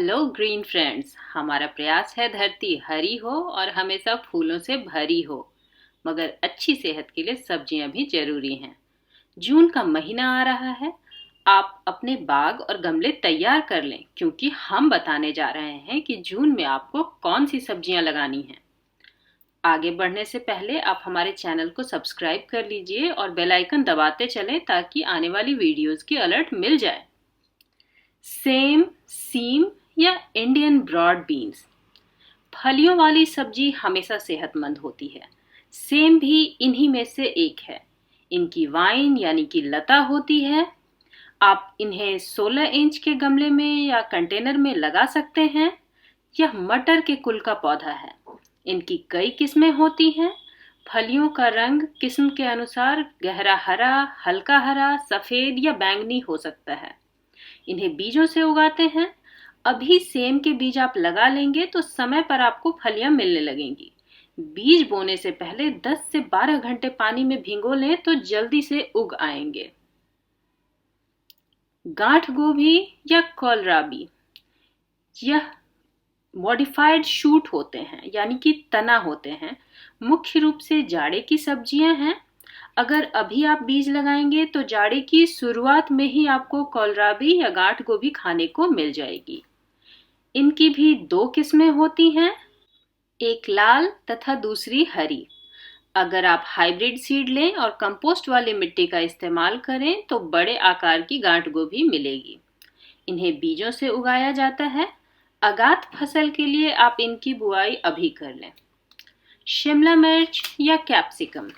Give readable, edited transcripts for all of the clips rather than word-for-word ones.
Hello green friends. हमारा प्रयास है धरती हरी हो और हमेशा फूलों से भरी हो, मगर अच्छी सेहत के लिए सब्जियां भी जरूरी हैं। जून का महीना आ रहा है। आप अपने बाग और गमले तैयार कर लें, क्योंकि हम बताने जा रहे हैं कि जून में आपको कौन सी सब्जियां लगानी हैं। आगे बढ़ने से पहले आप हमारे चैनल को सब्सक्राइब कर लीजिए और बेल आइकन दबाते चलें ताकि आने वाली वीडियोस की अलर्ट मिल जाए। सेम, सीम या इंडियन ब्रॉड बीन्स, फलियों वाली सब्जी हमेशा सेहतमंद होती है। सेम भी इन्हीं में से एक है। इनकी वाइन यानी कि लता होती है। आप इन्हें 16 इंच के गमले में या कंटेनर में लगा सकते हैं। यह मटर के कुल का पौधा है। इनकी कई किस्में होती हैं। फलियों का रंग किस्म के अनुसार गहरा हरा, हल्का हरा, सफेद या बैंगनी हो सकता है। इन्हें बीजों से उगाते हैं। अभी सेम के बीज आप लगा लेंगे तो समय पर आपको फलियां मिलने लगेंगी। बीज बोने से पहले 10 से 12 घंटे पानी में भिगो लें तो जल्दी से उग आएंगे। गांठ गोभी या कोलराबी, यह मॉडिफाइड शूट होते हैं, यानी कि तना होते हैं। मुख्य रूप से जाड़े की सब्जियां हैं। अगर अभी आप बीज लगाएंगे तो जाड़े की शुरुआत में ही आपको कोलराबी या गांठ गोभी खाने को मिल जाएगी। इनकी भी 2 किस्में होती हैं, एक लाल तथा दूसरी हरी। अगर आप हाइब्रिड सीड लें और कंपोस्ट वाली मिट्टी का इस्तेमाल करें तो बड़े आकार की गांठ गोभी मिलेगी। इन्हें बीजों से उगाया जाता है। आगात फसल के लिए आप इनकी बुआई अभी कर लें। शिमला मिर्च या कैप्सिकम,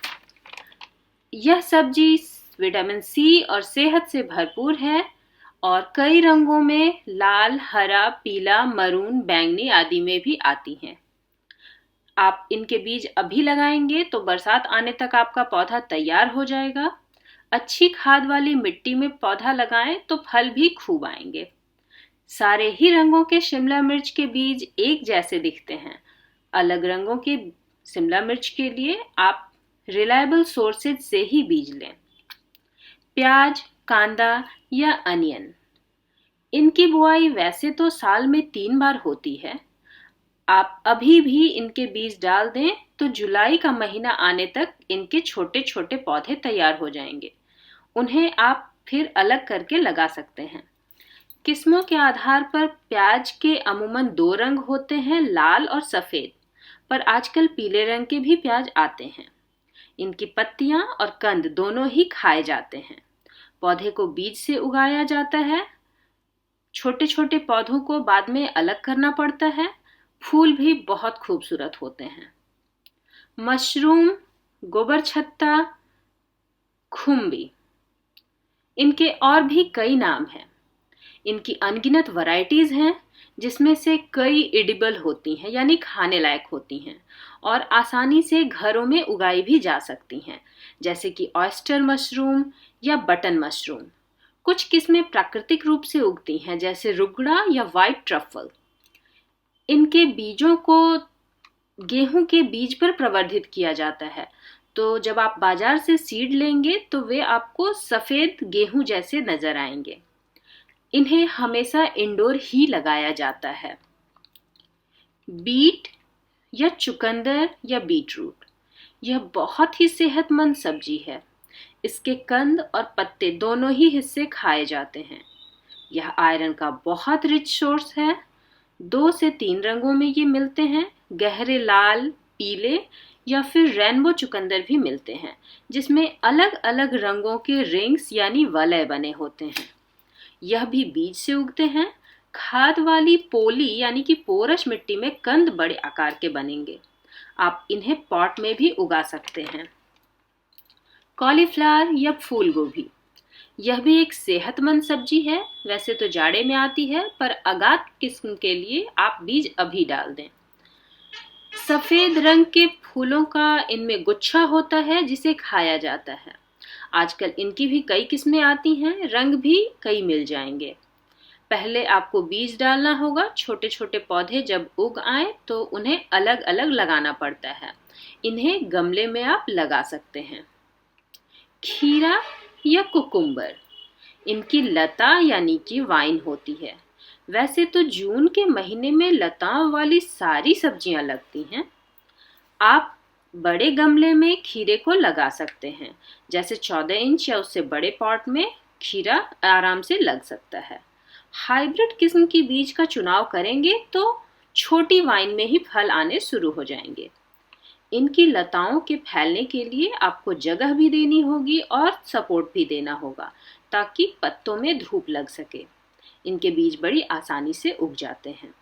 यह सब्जी विटामिन सी और सेहत से भरपूर है और कई रंगों में लाल, हरा, पीला, मरून, बैंगनी आदि में भी आती हैं। आप इनके बीज अभी लगाएंगे तो बरसात आने तक आपका पौधा तैयार हो जाएगा। अच्छी खाद वाली मिट्टी में पौधा लगाएं तो फल भी खूब आएंगे। सारे ही रंगों के शिमला मिर्च के बीज एक जैसे दिखते हैं। अलग रंगों के शिमला मिर्च के लिए आप रिलायबल सोर्सेज से ही बीज लें। प्याज, कांदा या अनियन, इनकी बुआई वैसे तो साल में 3 बार होती है। आप अभी भी इनके बीज डाल दें तो जुलाई का महीना आने तक इनके छोटे छोटे पौधे तैयार हो जाएंगे। उन्हें आप फिर अलग करके लगा सकते हैं। किस्मों के आधार पर प्याज के अमूमन 2 रंग होते हैं, लाल और सफेद, पर आजकल पीले रंग के भी प्याज आते हैं। इनकी पत्तियां और कंद दोनों ही खाए जाते हैं। पौधे को बीज से उगाया जाता है। छोटे छोटे पौधों को बाद में अलग करना पड़ता है। फूल भी बहुत खूबसूरत होते हैं। मशरूम, गोबर छत्ता, खुम्बी, इनके और भी कई नाम हैं। इनकी अनगिनत वैरायटीज हैं, जिसमें से कई एडिबल होती हैं, यानी खाने लायक होती हैं और आसानी से घरों में उगाई भी जा सकती हैं, जैसे कि ऑयस्टर मशरूम या बटन मशरूम। कुछ किस्में प्राकृतिक रूप से उगती हैं, जैसे रुगड़ा या व्हाइट ट्रफल। इनके बीजों को गेहूं के बीज पर प्रवर्धित किया जाता है, तो जब आप बाजार से सीड लेंगे तो वे आपको सफेद गेहूं जैसे नजर आएंगे। इन्हें हमेशा इंडोर ही लगाया जाता है। बीट या चुकंदर या बीटरूट, यह बहुत ही सेहतमंद सब्जी है। इसके कंद और पत्ते दोनों ही हिस्से खाए जाते हैं। यह आयरन का बहुत रिच सोर्स है। 2 से 3 रंगों में ये मिलते हैं। गहरे लाल, पीले या फिर रेनबो चुकंदर भी मिलते हैं, जिसमें अलग अलग रंगों के रिंग्स यानी वलय बने होते हैं। यह भी बीज से उगते हैं। खाद वाली पोली यानी कि पोरस मिट्टी में कंद बड़े आकार के बनेंगे। आप इन्हें पॉट में भी उगा सकते हैं। कॉलीफ्लावर या फूल गोभी, यह भी एक सेहतमंद सब्जी है। वैसे तो जाड़े में आती है, पर आगात किस्म के लिए आप बीज अभी डाल दें। सफेद रंग के फूलों का इनमें गुच्छा होता है, जिसे खाया जाता है। आजकल इनकी भी कई किस्में आती हैं, रंग भी कई मिल जाएंगे। पहले आपको बीज डालना होगा। छोटे छोटे पौधे जब उग आए तो उन्हें अलग अलग लगाना पड़ता है। इन्हें गमले में आप लगा सकते हैं। खीरा या कुकुम्बर, इनकी लता यानी कि वाइन होती है। वैसे तो जून के महीने में लताओं वाली सारी सब्जियां लगती हैं। आप बड़े गमले में खीरे को लगा सकते हैं, जैसे 14 इंच या उससे बड़े पॉट में खीरा आराम से लग सकता है। हाइब्रिड किस्म की बीज का चुनाव करेंगे तो छोटी वाइन में ही फल आने शुरू हो जाएंगे। इनकी लताओं के फैलने के लिए आपको जगह भी देनी होगी और सपोर्ट भी देना होगा, ताकि पत्तों में धूप लग सके। इनके बीज बड़ी आसानी से उग जाते हैं।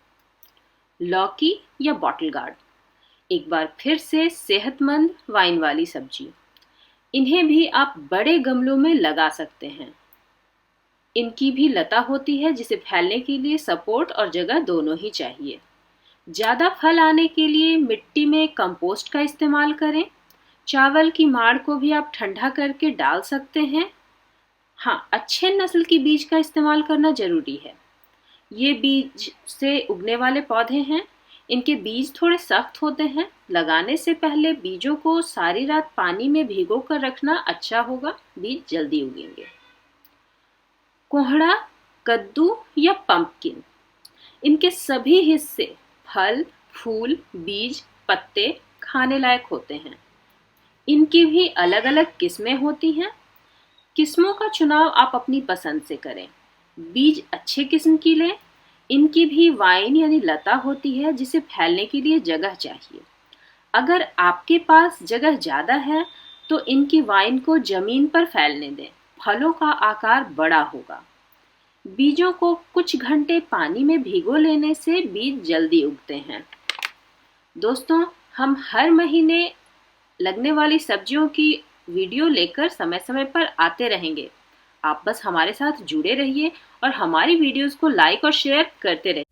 लौकी या बॉटल गार्ड एक बार फिर से सेहतमंद वाइन वाली सब्जी। इन्हें भी आप बड़े गमलों में लगा सकते हैं। इनकी भी लता होती है, जिसे फैलने के लिए सपोर्ट और जगह दोनों ही चाहिए। ज़्यादा फल आने के लिए मिट्टी में कंपोस्ट का इस्तेमाल करें। चावल की माड़ को भी आप ठंडा करके डाल सकते हैं। हाँ, अच्छे नस्ल की बीज का इस्तेमाल करना जरूरी है। ये बीज से उगने वाले पौधे हैं। इनके बीज थोड़े सख्त होते हैं। लगाने से पहले बीजों को सारी रात पानी में भिगो कर रखना अच्छा होगा, बीज जल्दी उगेंगे। कोहड़ा, कद्दू या पंपकिन, इनके सभी हिस्से फल, फूल, बीज, पत्ते खाने लायक होते हैं। इनकी भी अलग अलग किस्में होती हैं। किस्मों का चुनाव आप अपनी पसंद से करें। बीज अच्छे किस्म की लें। इनकी भी वाइन यानी लता होती है, जिसे फैलने के लिए जगह चाहिए। अगर आपके पास जगह ज़्यादा है तो इनकी वाइन को जमीन पर फैलने दें। फलों का आकार बड़ा होगा। बीजों को कुछ घंटे पानी में भिगो लेने से बीज जल्दी उगते हैं। दोस्तों, हम हर महीने लगने वाली सब्जियों की वीडियो लेकर समय समय पर आते रहेंगे। आप बस हमारे साथ जुड़े रहिए और हमारी वीडियोस को लाइक और शेयर करते रहिए।